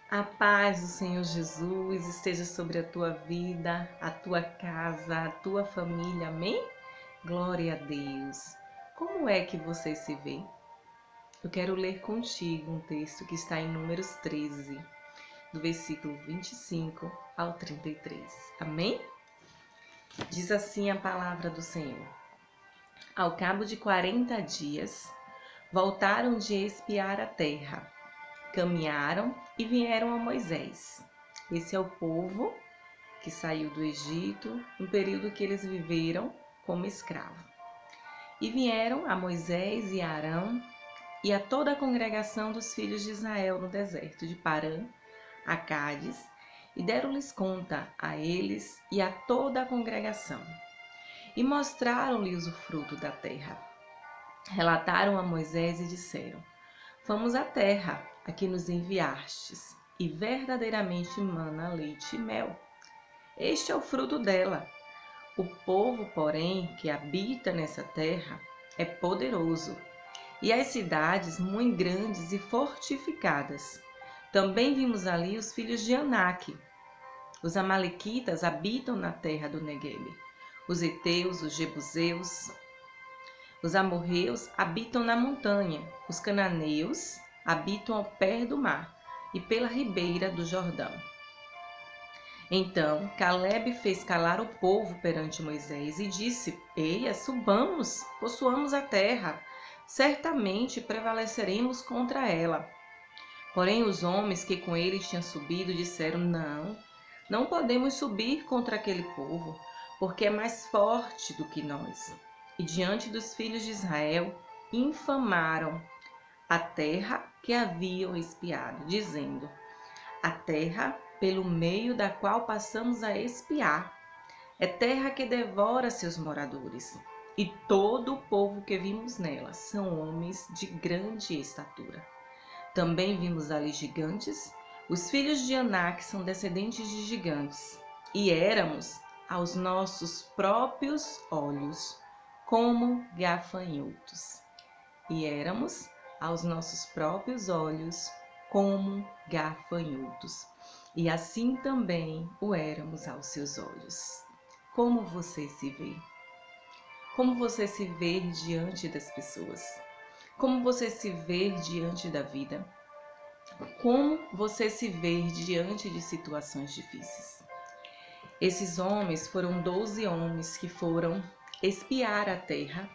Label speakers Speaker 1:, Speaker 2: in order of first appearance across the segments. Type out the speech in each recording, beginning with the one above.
Speaker 1: A paz do Senhor Jesus esteja sobre a tua vida, a tua casa, a tua família, amém? Glória a Deus! Como é que você se vê? Eu quero ler contigo um texto que está em Números 13, do versículo 25 ao 33, amém? Diz assim a palavra do Senhor: Ao cabo de 40 dias, voltaram de espiar a terra. Caminharam e vieram a Moisés. Esse é o povo que saiu do Egito, no período que eles viveram como escravo. E vieram a Moisés e a Arão e a toda a congregação dos filhos de Israel no deserto de Parã, a Cádiz, e deram-lhes conta a eles e a toda a congregação. E mostraram-lhes o fruto da terra. Relataram a Moisés e disseram: Fomos à terra a que nos enviastes, e verdadeiramente mana leite e mel. Este é o fruto dela. O povo, porém, que habita nessa terra é poderoso, e as cidades muito grandes e fortificadas. Também vimos ali os filhos de Anak. Os amalequitas habitam na terra do Negueb. Os heteus, os jebuseus, os amorreus habitam na montanha. Os cananeus habitam ao pé do mar e pela ribeira do Jordão. Então Calebe fez calar o povo perante Moisés e disse: Eia, subamos, possuamos a terra, certamente prevaleceremos contra ela. Porém os homens que com ele tinham subido disseram: Não podemos subir contra aquele povo, porque é mais forte do que nós. E diante dos filhos de Israel infamaram a terra que haviam espiado, dizendo: A terra pelo meio da qual passamos a espiar é terra que devora seus moradores, e todo o povo que vimos nela são homens de grande estatura. Também vimos ali gigantes. Os filhos de Anak são descendentes de gigantes, e éramos aos nossos próprios olhos como gafanhotos. E éramos aos nossos próprios olhos como gafanhotos. E assim também o éramos aos seus olhos. Como você se vê? Como você se vê diante das pessoas? Como você se vê diante da vida? Como você se vê diante de situações difíceis? Esses homens foram 12 homens que foram espiar a terra,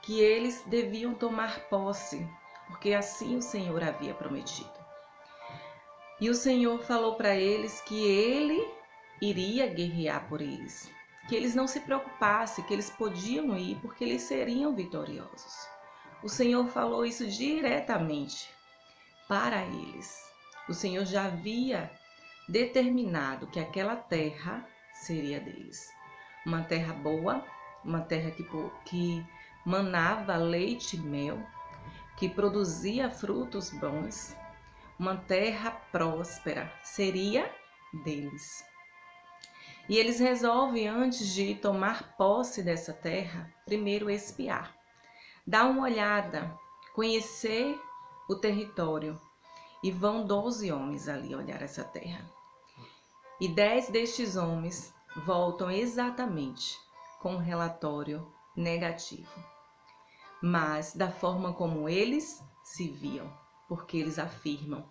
Speaker 1: que eles deviam tomar posse, porque assim o Senhor havia prometido. E o Senhor falou para eles que ele iria guerrear por eles, que eles não se preocupassem, que eles podiam ir porque eles seriam vitoriosos. O Senhor falou isso diretamente para eles. O Senhor já havia determinado que aquela terra seria deles. Uma terra boa, uma terra que manava leite e mel, que produzia frutos bons, uma terra próspera, seria deles. E eles resolvem, antes de tomar posse dessa terra, primeiro espiar, dar uma olhada, conhecer o território. E vão 12 homens ali olhar essa terra. E 10 destes homens voltam exatamente com um relatório negativo, mas da forma como eles se viam, porque eles afirmam: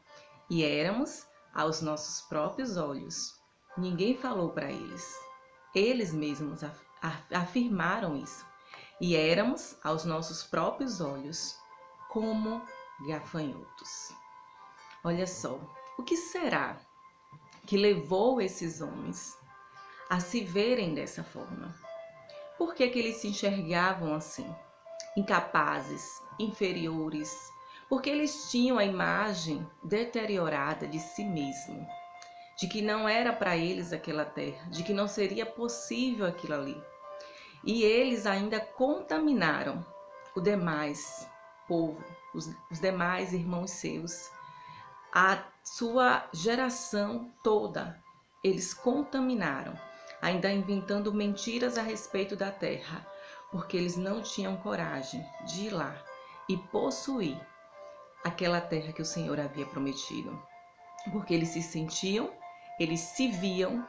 Speaker 1: e éramos aos nossos próprios olhos. Ninguém falou para eles. Eles mesmos afirmaram isso. E éramos aos nossos próprios olhos como gafanhotos. Olha só, o que será que levou esses homens a se verem dessa forma? Por que eles se enxergavam assim? Incapazes, inferiores, porque eles tinham a imagem deteriorada de si mesmo, de que não era para eles aquela terra, de que não seria possível aquilo ali. E eles ainda contaminaram o demais povo, os demais irmãos seus, a sua geração toda. Eles contaminaram, ainda inventando mentiras a respeito da terra, porque eles não tinham coragem de ir lá e possuir aquela terra que o Senhor havia prometido. porque eles se viam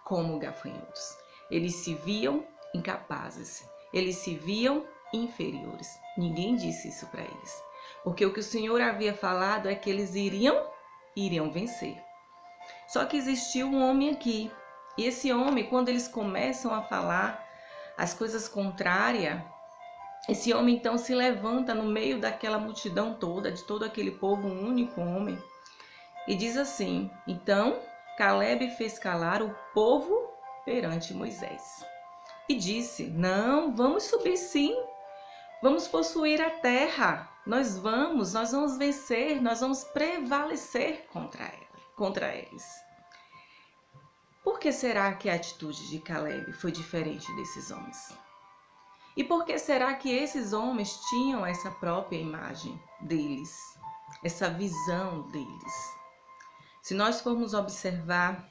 Speaker 1: como gafanhotos. Eles se viam incapazes. Eles se viam inferiores. Ninguém disse isso para eles. Porque o que o Senhor havia falado é que eles iriam vencer. Só que existiu um homem aqui. E esse homem, quando eles começam a falar as coisas contrárias, esse homem então se levanta no meio daquela multidão toda, de todo aquele povo, um único homem, e diz assim: então Calebe fez calar o povo perante Moisés. E disse: não, vamos subir sim, vamos possuir a terra, nós vamos vencer, nós vamos prevalecer contra eles. Por que será que a atitude de Calebe foi diferente desses homens? E por que será que esses homens tinham essa própria imagem deles, essa visão deles? Se nós formos observar,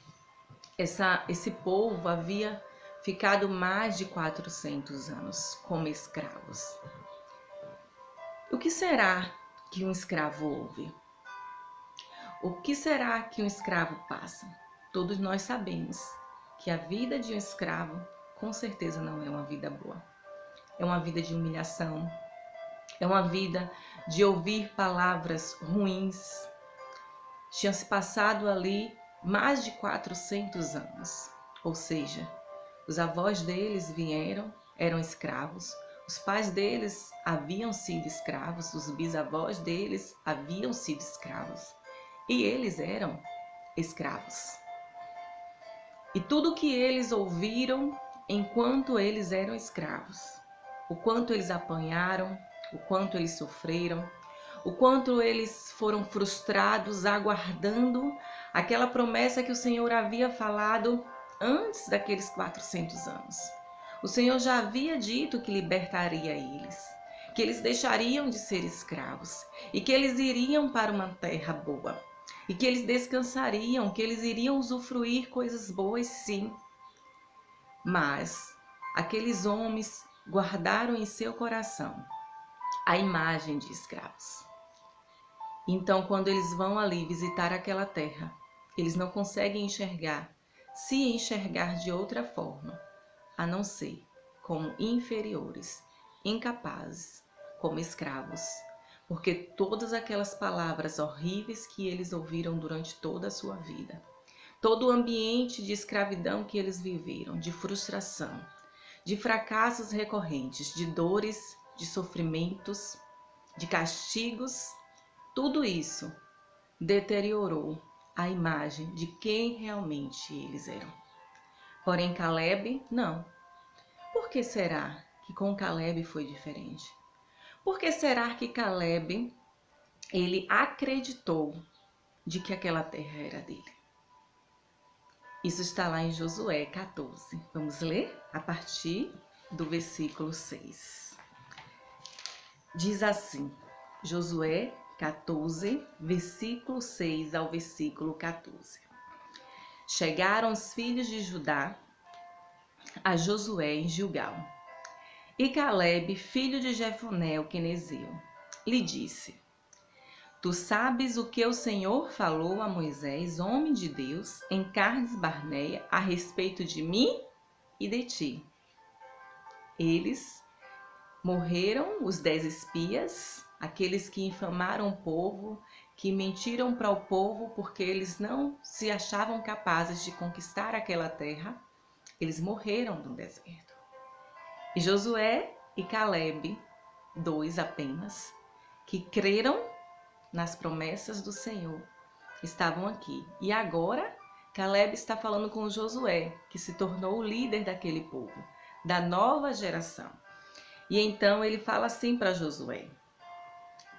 Speaker 1: esse povo havia ficado mais de 400 anos como escravos. O que será que um escravo ouve? O que será que um escravo passa? Todos nós sabemos que a vida de um escravo com certeza não é uma vida boa. É uma vida de humilhação, é uma vida de ouvir palavras ruins. Tinha se passado ali mais de 400 anos, ou seja, os avós deles eram escravos, os pais deles haviam sido escravos, os bisavós deles haviam sido escravos, e eles eram escravos. E tudo que eles ouviram enquanto eles eram escravos, o quanto eles apanharam, o quanto eles sofreram, o quanto eles foram frustrados aguardando aquela promessa que o Senhor havia falado antes daqueles 400 anos. O Senhor já havia dito que libertaria eles, que eles deixariam de ser escravos e que eles iriam para uma terra boa e que eles descansariam, que eles iriam usufruir coisas boas, sim. Mas aqueles homens guardaram em seu coração a imagem de escravos. Então, quando eles vão ali visitar aquela terra, eles não conseguem se enxergar de outra forma, a não ser como inferiores, incapazes, como escravos, porque todas aquelas palavras horríveis que eles ouviram durante toda a sua vida, todo o ambiente de escravidão que eles viveram, de frustração, de fracassos recorrentes, de dores, de sofrimentos, de castigos, tudo isso deteriorou a imagem de quem realmente eles eram. Porém, Calebe, não. Por que será que com Calebe foi diferente? Por que será que Calebe, ele acreditou de que aquela terra era dele? Isso está lá em Josué 14. Vamos ler a partir do versículo 6. Diz assim, Josué 14, versículo 6 ao versículo 14. Chegaram os filhos de Judá a Josué em Gilgal. E Calebe, filho de Jefoné, o quenezeu, lhe disse: Tu sabes o que o Senhor falou a Moisés, homem de Deus, em Cades Barneia, a respeito de mim e de ti. Eles morreram, os 10 espias, aqueles que infamaram o povo, que mentiram para o povo porque eles não se achavam capazes de conquistar aquela terra. Eles morreram no deserto. E Josué e Calebe, 2 apenas, que creram nas promessas do Senhor, estavam aqui. E agora, Calebe está falando com Josué, que se tornou o líder daquele povo, da nova geração. E então ele fala assim para Josué: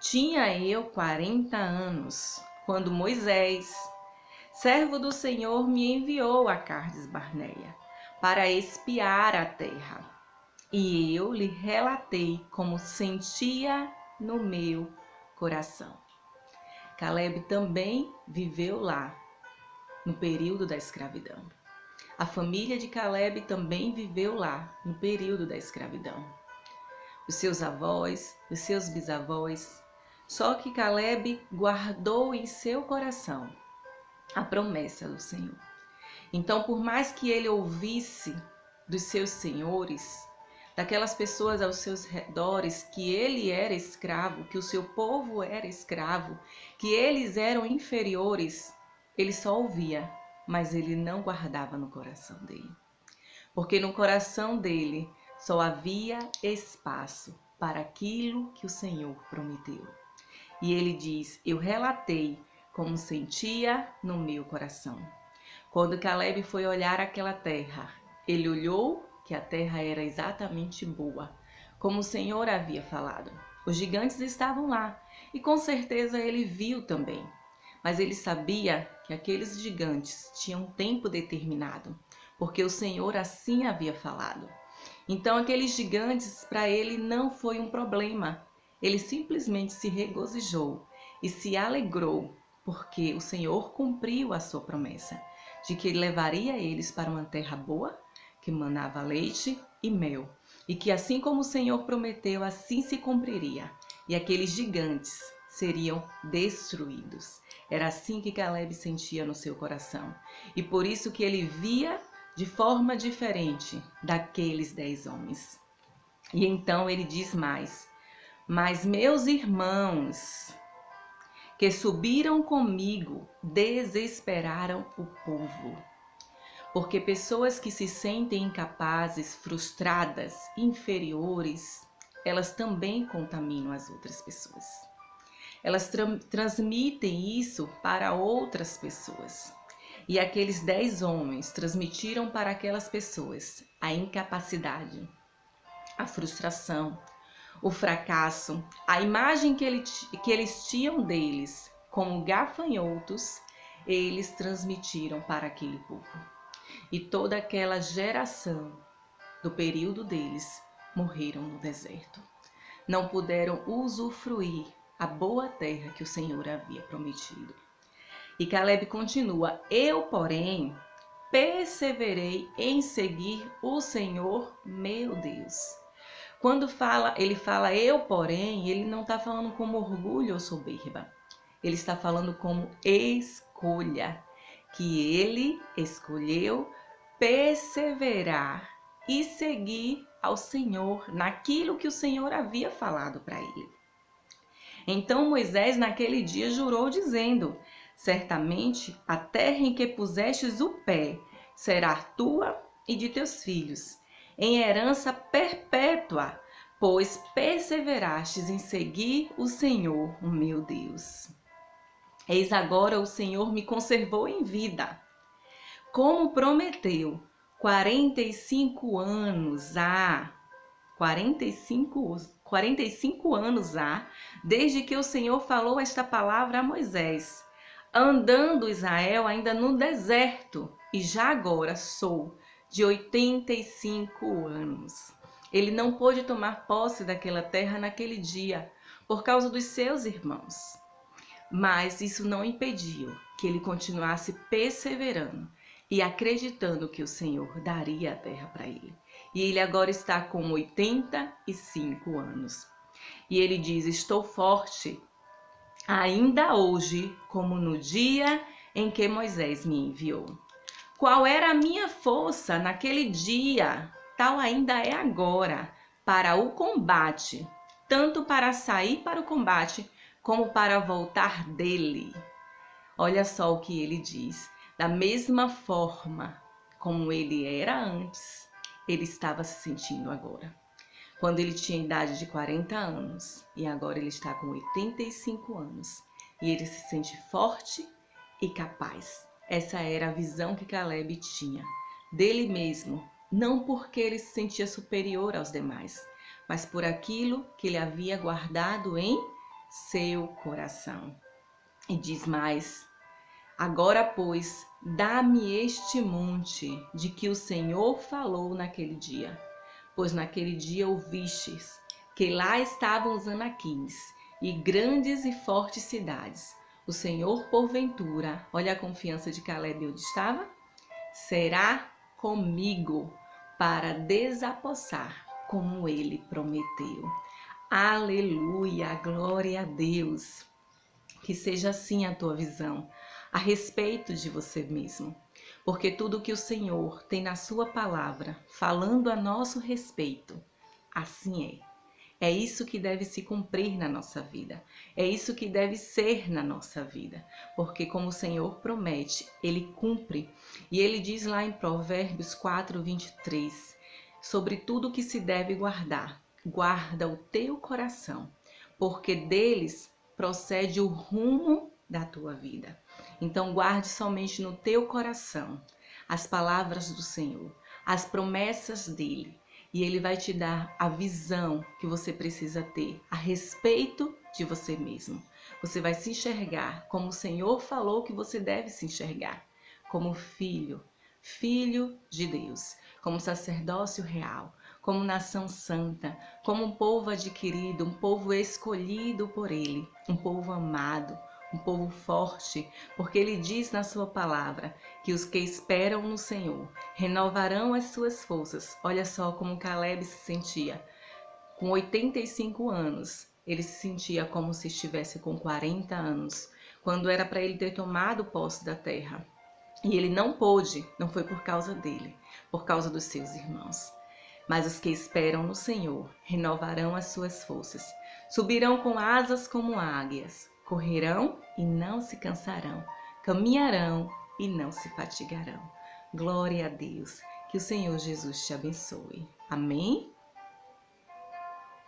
Speaker 1: Tinha eu 40 anos, quando Moisés, servo do Senhor, me enviou a Cades Barneia, para espiar a terra. E eu lhe relatei como sentia no meu coração. Calebe também viveu lá, no período da escravidão. A família de Calebe também viveu lá, no período da escravidão. Os seus avós, os seus bisavós. Só que Calebe guardou em seu coração a promessa do Senhor. Então, por mais que ele ouvisse dos seus senhores, daquelas pessoas aos seus redores, que ele era escravo, que o seu povo era escravo, que eles eram inferiores, ele só ouvia, mas ele não guardava no coração dele. Porque no coração dele só havia espaço para aquilo que o Senhor prometeu. E ele diz: eu relatei como sentia no meu coração. Quando Caleb foi olhar aquela terra, ele olhou que a terra era exatamente boa, como o Senhor havia falado. Os gigantes estavam lá e com certeza ele viu também. Mas ele sabia que aqueles gigantes tinham um tempo determinado, porque o Senhor assim havia falado. Então aqueles gigantes para ele não foi um problema. Ele simplesmente se regozijou e se alegrou, porque o Senhor cumpriu a sua promessa de que ele levaria eles para uma terra boa, que manava leite e mel, e que assim como o Senhor prometeu, assim se cumpriria, e aqueles gigantes seriam destruídos. Era assim que Caleb sentia no seu coração, e por isso que ele via de forma diferente daqueles 10 homens. E então ele diz mais: mas meus irmãos que subiram comigo desesperaram o povo. Porque pessoas que se sentem incapazes, frustradas, inferiores, elas também contaminam as outras pessoas. Elas transmitem isso para outras pessoas. E aqueles 10 homens transmitiram para aquelas pessoas a incapacidade, a frustração, o fracasso, a imagem que eles tinham deles como gafanhotos, eles transmitiram para aquele povo. E toda aquela geração do período deles morreram no deserto. Não puderam usufruir a boa terra que o Senhor havia prometido. E Caleb continua: eu, porém, perseverei em seguir o Senhor meu Deus. Quando ele fala eu, porém, ele não está falando como orgulho ou soberba. Ele está falando como escolha, que ele escolheu perseverar e seguir ao Senhor naquilo que o Senhor havia falado para ele. Então Moisés naquele dia jurou dizendo: certamente a terra em que pusestes o pé será tua e de teus filhos, em herança perpétua, pois perseverastes em seguir o Senhor, o meu Deus. Eis agora o Senhor me conservou em vida, como prometeu, 45 anos há, 45 anos há, desde que o Senhor falou esta palavra a Moisés, andando Israel ainda no deserto, e já agora sou de 85 anos. Ele não pôde tomar posse daquela terra naquele dia, por causa dos seus irmãos. Mas isso não impediu que ele continuasse perseverando e acreditando que o Senhor daria a terra para ele. E ele agora está com 85 anos. E ele diz: estou forte, ainda hoje, como no dia em que Moisés me enviou. Qual era a minha força naquele dia, tal ainda é agora, para o combate, tanto para sair para o combate, como para voltar dele. Olha só o que ele diz. Da mesma forma como ele era antes, ele estava se sentindo agora. Quando ele tinha a idade de 40 anos e agora ele está com 85 anos. E ele se sente forte e capaz. Essa era a visão que Caleb tinha dele mesmo, não porque ele se sentia superior aos demais, mas por aquilo que ele havia guardado em seu coração. E diz mais: agora, pois, dá-me este monte de que o Senhor falou naquele dia, pois naquele dia ouvistes que lá estavam os anaquins e grandes e fortes cidades. O Senhor, porventura, olha a confiança de Caleb onde estava, será comigo para desapossar, como ele prometeu. Aleluia, glória a Deus. Que seja assim a tua visão. a respeito de você mesmo. Porque tudo que o Senhor tem na sua palavra, falando a nosso respeito, assim é. É isso que deve se cumprir na nossa vida. É isso que deve ser na nossa vida. Porque como o Senhor promete, Ele cumpre. E Ele diz lá em Provérbios 4:23, sobre tudo que se deve guardar, guarda o teu coração, porque deles procede o rumo da tua vida. Então guarde somente no teu coração as palavras do Senhor, as promessas dele. E Ele vai te dar a visão que você precisa ter a respeito de você mesmo. Você vai se enxergar como o Senhor falou que você deve se enxergar. Como filho, filho de Deus. Como sacerdócio real. Como nação santa. Como um povo adquirido, um povo escolhido por Ele. Um povo amado. Um povo forte, porque Ele diz na sua palavra que os que esperam no Senhor renovarão as suas forças. Olha só como Caleb se sentia. Com 85 anos, ele se sentia como se estivesse com 40 anos, quando era para ele ter tomado posse da terra. E ele não pôde, não foi por causa dele, por causa dos seus irmãos. Mas os que esperam no Senhor renovarão as suas forças, subirão com asas como águias, correrão e não se cansarão, caminharão e não se fatigarão. Glória a Deus, que o Senhor Jesus te abençoe. Amém?